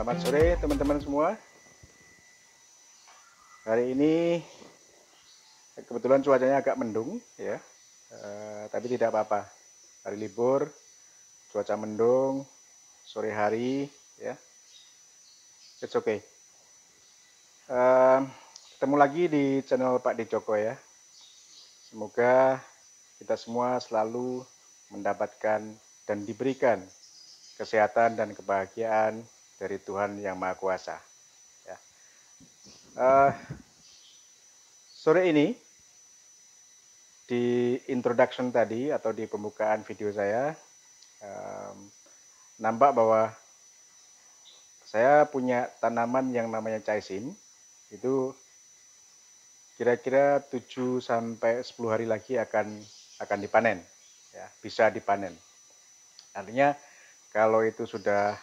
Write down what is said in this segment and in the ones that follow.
Selamat sore teman-teman semua. Hari ini kebetulan cuacanya agak mendung ya, tapi tidak apa-apa. Hari libur, cuaca mendung, sore hari ya, it's okay. Ketemu lagi di channel Pak D Joko ya. Semoga kita semua selalu mendapatkan dan diberikan kesehatan dan kebahagiaan dari Tuhan Yang Maha Kuasa. Ya. Sore ini di introduction tadi atau di pembukaan video saya nampak bahwa saya punya tanaman yang namanya chaisim. Itu kira-kira 7 sampai 10 hari lagi akan dipanen ya, bisa dipanen. Artinya kalau itu sudah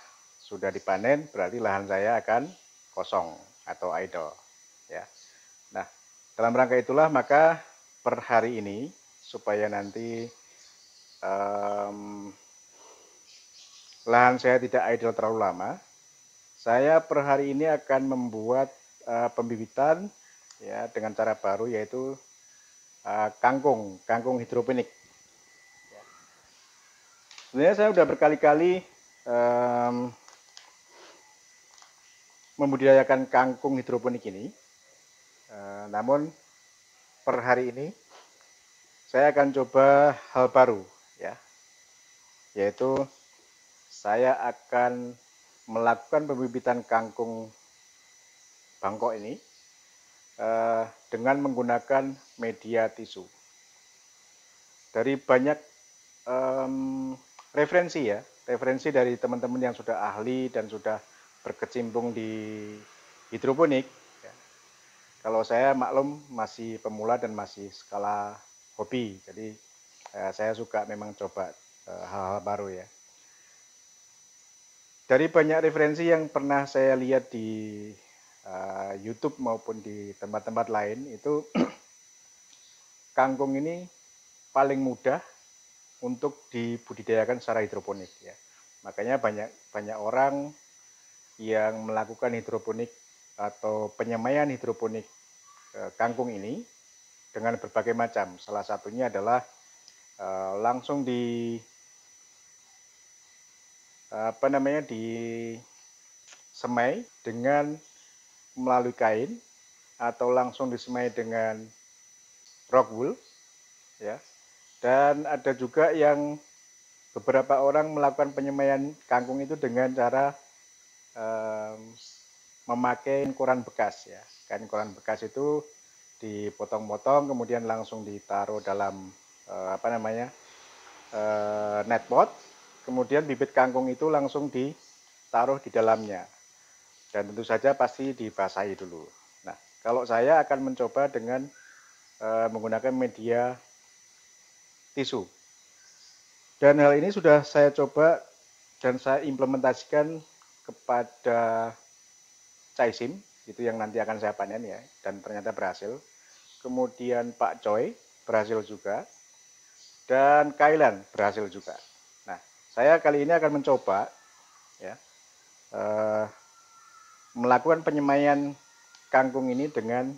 dipanen berarti lahan saya akan kosong atau idle ya. Nah, dalam rangka itulah maka per hari ini supaya nanti lahan saya tidak idle terlalu lama, saya per hari ini akan membuat pembibitan ya dengan cara baru, yaitu kangkung hidroponik. Sebenarnya saya sudah berkali-kali membudidayakan kangkung hidroponik ini, namun per hari ini saya akan coba hal baru ya, yaitu saya akan melakukan pembibitan kangkung bangkok ini dengan menggunakan media tisu. Dari banyak referensi ya, referensi dari teman-teman yang sudah ahli dan sudah berkecimpung di hidroponik. Ya. Kalau saya maklum masih pemula dan masih skala hobi, jadi saya suka memang coba hal-hal baru ya. Dari banyak referensi yang pernah saya lihat di YouTube maupun di tempat-tempat lain, itu kangkung ini paling mudah untuk dibudidayakan secara hidroponik ya. Makanya banyak orang yang melakukan hidroponik atau penyemaian hidroponik kangkung ini dengan berbagai macam. Salah satunya adalah langsung disemai dengan melalui kain, atau langsung disemai dengan rock wool ya. Dan ada juga yang beberapa orang melakukan penyemaian kangkung itu dengan cara memakai koran bekas ya. Kain koran bekas itu dipotong-potong kemudian langsung ditaruh dalam netpot, kemudian bibit kangkung itu langsung ditaruh di dalamnya, dan tentu saja pasti dibasahi dulu. Nah, kalau saya akan mencoba dengan menggunakan media tisu, dan hal ini sudah saya coba dan saya implementasikan kepada chaisim, itu yang nanti akan saya panen ya, dan ternyata berhasil. Kemudian Pak Choi berhasil juga, dan Kailan berhasil juga. Nah, saya kali ini akan mencoba ya, melakukan penyemaian kangkung ini dengan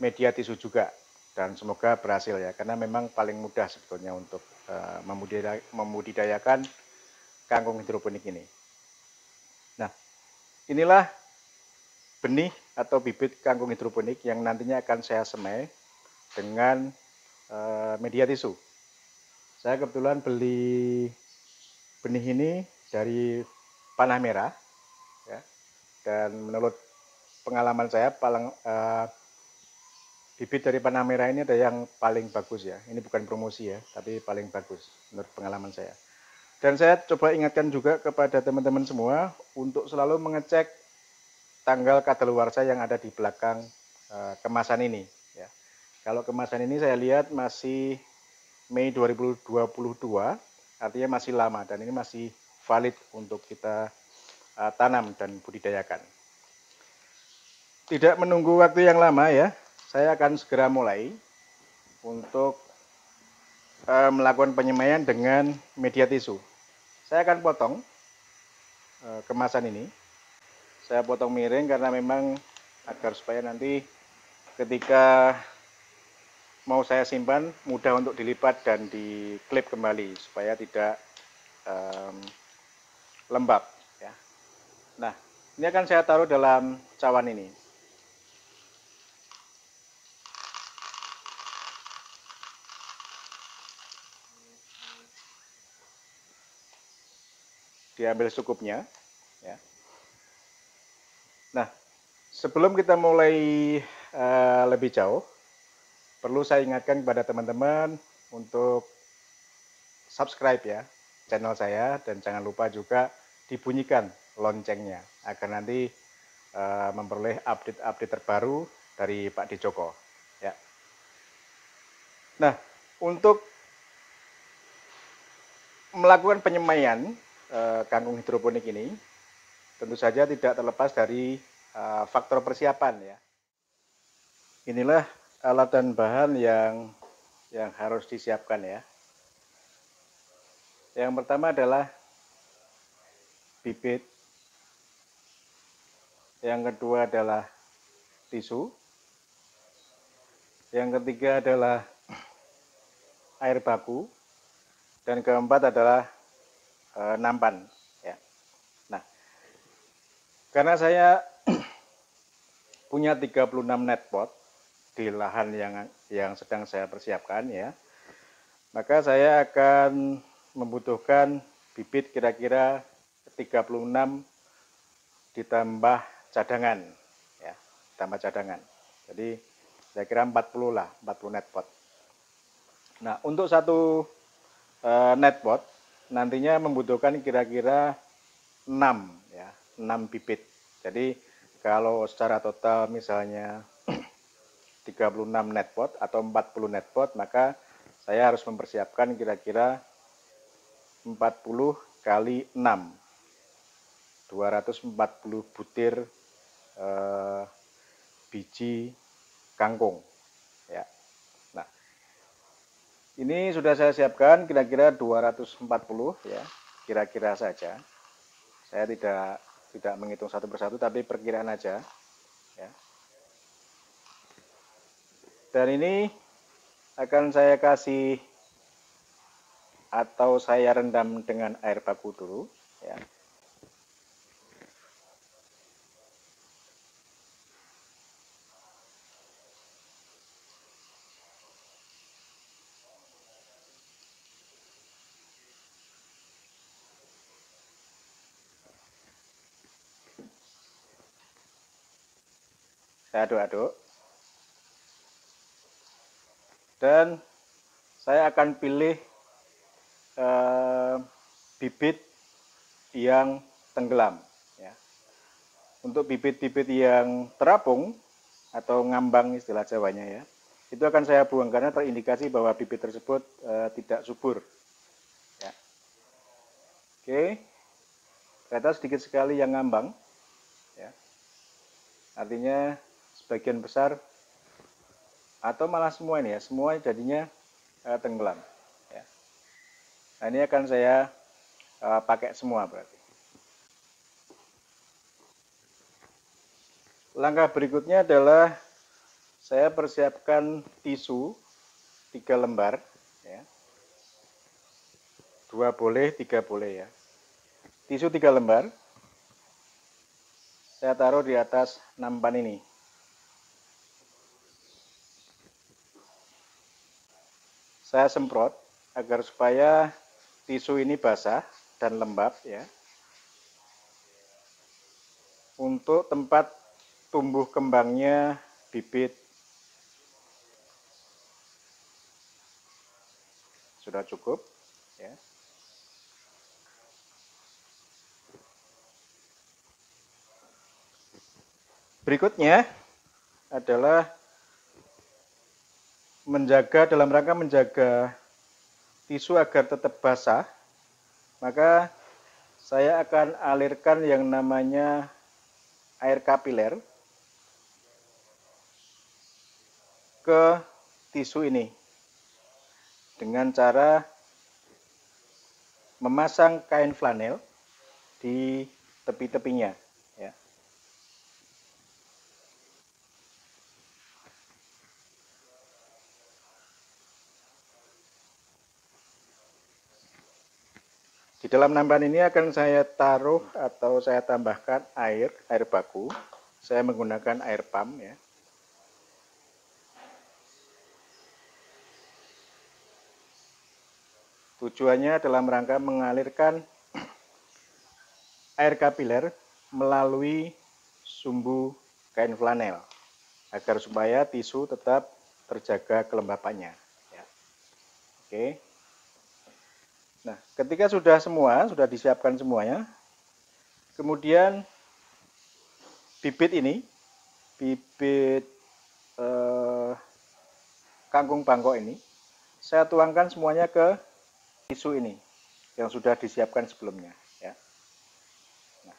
media tisu juga, dan semoga berhasil ya, karena memang paling mudah sebetulnya untuk membudidayakan kangkung hidroponik ini. Nah, inilah benih atau bibit kangkung hidroponik yang nantinya akan saya semai dengan media tisu. Saya kebetulan beli benih ini dari Panah Merah ya, dan menurut pengalaman saya bibit dari Panah Merah ini ada yang paling bagus ya. Ini bukan promosi ya, tapi paling bagus menurut pengalaman saya. Dan saya coba ingatkan juga kepada teman-teman semua untuk selalu mengecek tanggal kadaluarsa yang ada di belakang kemasan ini ya. Kalau kemasan ini saya lihat masih Mei 2022, artinya masih lama, dan ini masih valid untuk kita tanam dan budidayakan. Tidak menunggu waktu yang lama ya, saya akan segera mulai untuk melakukan penyemaian dengan media tisu. Saya akan potong kemasan ini Saya potong miring karena memang agar supaya nanti ketika mau saya simpan mudah untuk dilipat dan diklip kembali supaya tidak lembab ya. Nah, ini akan saya taruh dalam cawan ini. Diambil secukupnya ya. Nah, sebelum kita mulai lebih jauh, perlu saya ingatkan kepada teman-teman untuk subscribe ya channel saya, dan jangan lupa juga dibunyikan loncengnya agar nanti memperoleh update-update terbaru dari Pak Dijoko ya. Nah, untuk melakukan penyemaian kangkung hidroponik ini tentu saja tidak terlepas dari faktor persiapan ya. Inilah alat dan bahan yang harus disiapkan ya. Yang pertama adalah bibit, yang kedua adalah tisu, yang ketiga adalah air baku, dan keempat adalah nampan ya. Nah, karena saya punya 36 net pot di lahan yang sedang saya persiapkan ya, maka saya akan membutuhkan bibit kira-kira 36 ditambah cadangan ya, ditambah cadangan. Jadi saya kira 40 lah, 40 net pot. Nah, untuk satu net pot nantinya membutuhkan kira-kira 6 ya, 6 bibit. Jadi kalau secara total misalnya 36 net pot atau 40 net pot, maka saya harus mempersiapkan kira-kira 40 kali 6, 240 butir biji kangkung ya. Nah, ini sudah saya siapkan kira-kira 240 ya, kira-kira saja. Saya tidak menghitung satu persatu, tapi perkiraan aja ya. Dan ini akan saya kasih atau saya rendam dengan air baku dulu ya. Saya aduk-aduk dan saya akan pilih bibit yang tenggelam ya. Untuk bibit-bibit yang terapung atau ngambang istilah Jawanya ya, itu akan saya buang karena terindikasi bahwa bibit tersebut tidak subur ya. Oke, ternyata sedikit sekali yang ngambang ya, artinya sebagian besar atau malah semua ini ya, semua jadinya tenggelam ya. Nah, ini akan saya pakai semua berarti. Langkah berikutnya adalah saya persiapkan tisu 3 lembar ya. 2 boleh, 3 boleh ya. Tisu 3 lembar saya taruh di atas nampan ini. Saya semprot agar supaya tisu ini basah dan lembab ya. Untuk tempat tumbuh kembangnya bibit sudah cukup ya. Berikutnya adalah dalam rangka menjaga tisu agar tetap basah, maka saya akan alirkan yang namanya air kapiler ke tisu ini dengan cara memasang kain flanel di tepi-tepinya ya. Di dalam nampan ini akan saya taruh atau saya tambahkan air baku. Saya menggunakan air pump ya. Tujuannya dalam rangka mengalirkan air kapiler melalui sumbu kain flanel agar supaya tisu tetap terjaga kelembapannya. Ya. Oke. Nah, ketika sudah disiapkan semuanya, kemudian bibit ini, bibit kangkung bangkok ini, saya tuangkan semuanya ke tisu ini yang sudah disiapkan sebelumnya. Ya. Nah.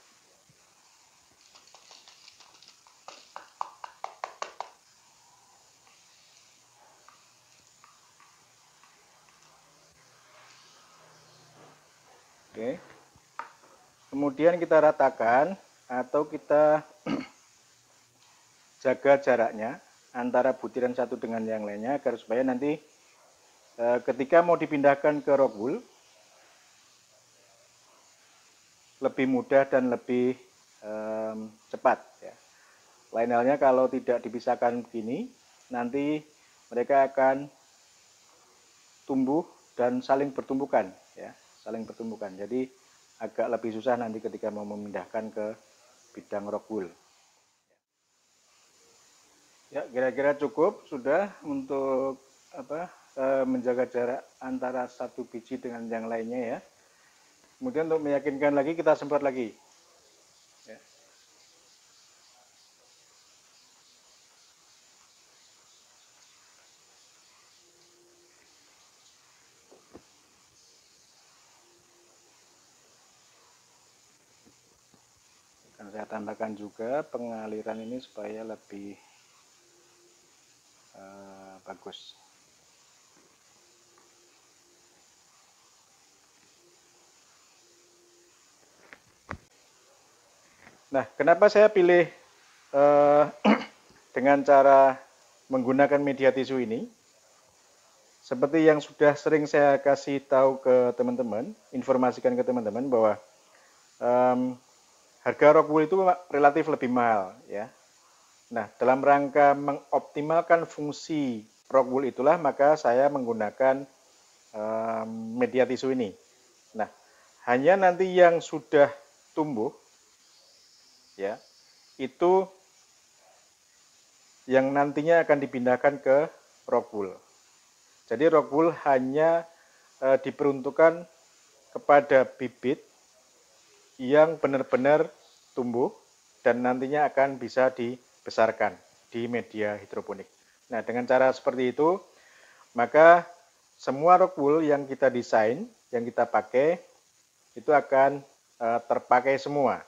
Oke. Kemudian kita ratakan atau kita jaga jaraknya antara butiran satu dengan yang lainnya agar supaya nanti ketika mau dipindahkan ke rock wool lebih mudah dan lebih cepat ya. Lain halnya kalau tidak dipisahkan begini, nanti mereka akan tumbuh dan saling bertumbukan ya, saling bertumbukan. Jadi agak lebih susah nanti ketika mau memindahkan ke bidang rock wool. Ya, kira-kira cukup sudah untuk menjaga jarak antara satu biji dengan yang lainnya ya. Kemudian untuk meyakinkan lagi kita semprot lagi. Ya. Akan saya tambahkan juga pengaliran ini supaya lebih bagus. Nah, kenapa saya pilih dengan cara menggunakan media tisu ini? Seperti yang sudah sering saya kasih tahu ke teman-teman, informasikan ke teman-teman bahwa harga rock wool itu relatif lebih mahal ya. Nah, dalam rangka mengoptimalkan fungsi rock wool itulah maka saya menggunakan media tisu ini. Nah, hanya nanti yang sudah tumbuh ya, itu yang nantinya akan dipindahkan ke rock wool. Jadi rock wool hanya diperuntukkan kepada bibit yang benar-benar tumbuh dan nantinya akan bisa dibesarkan di media hidroponik. Nah, dengan cara seperti itu, maka semua rock wool yang kita desain, yang kita pakai, itu akan terpakai semua.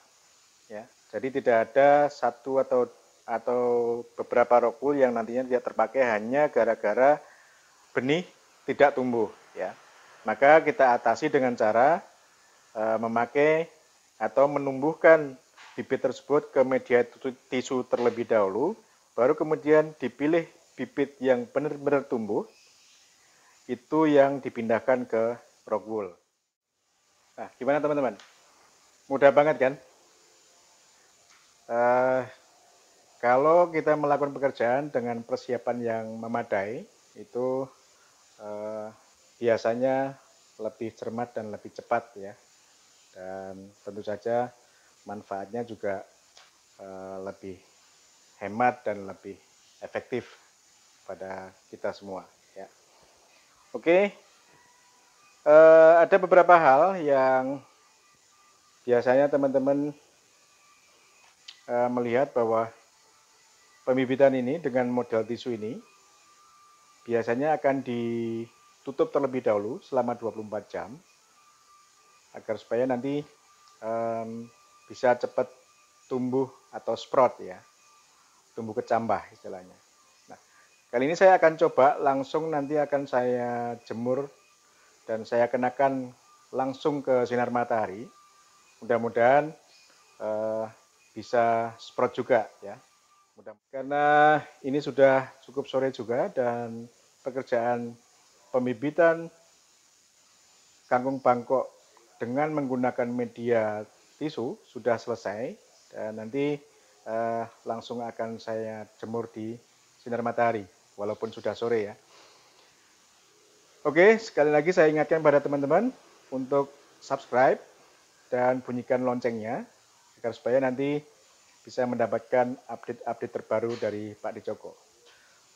Ya, jadi tidak ada satu atau beberapa rock wool yang nantinya tidak terpakai hanya gara-gara benih tidak tumbuh. Ya, maka kita atasi dengan cara memakai atau menumbuhkan bibit tersebut ke media tisu terlebih dahulu, baru kemudian dipilih bibit yang benar-benar tumbuh, itu yang dipindahkan ke rock wool. Nah, gimana teman-teman? Mudah banget kan? Kalau kita melakukan pekerjaan dengan persiapan yang memadai, itu biasanya lebih cermat dan lebih cepat ya. Dan tentu saja manfaatnya juga lebih hemat dan lebih efektif pada kita semua ya. Oke, ada beberapa hal yang biasanya teman-teman melihat bahwa pembibitan ini dengan model tisu ini biasanya akan ditutup terlebih dahulu selama 24 jam agar supaya nanti bisa cepat tumbuh atau sprout ya, tumbuh kecambah istilahnya. Nah, kali ini saya akan coba langsung nanti akan saya jemur dan saya kenakan langsung ke sinar matahari. Mudah-mudahan bisa sprout juga ya. Karena ini sudah cukup sore juga dan pekerjaan pembibitan kangkung bangkok dengan menggunakan media tisu sudah selesai, dan nanti langsung akan saya jemur di sinar matahari walaupun sudah sore ya. Oke, sekali lagi saya ingatkan pada teman-teman untuk subscribe dan bunyikan loncengnya agar supaya nanti bisa mendapatkan update-update terbaru dari Pak Dijoko.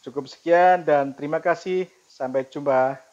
Cukup sekian dan terima kasih. Sampai jumpa.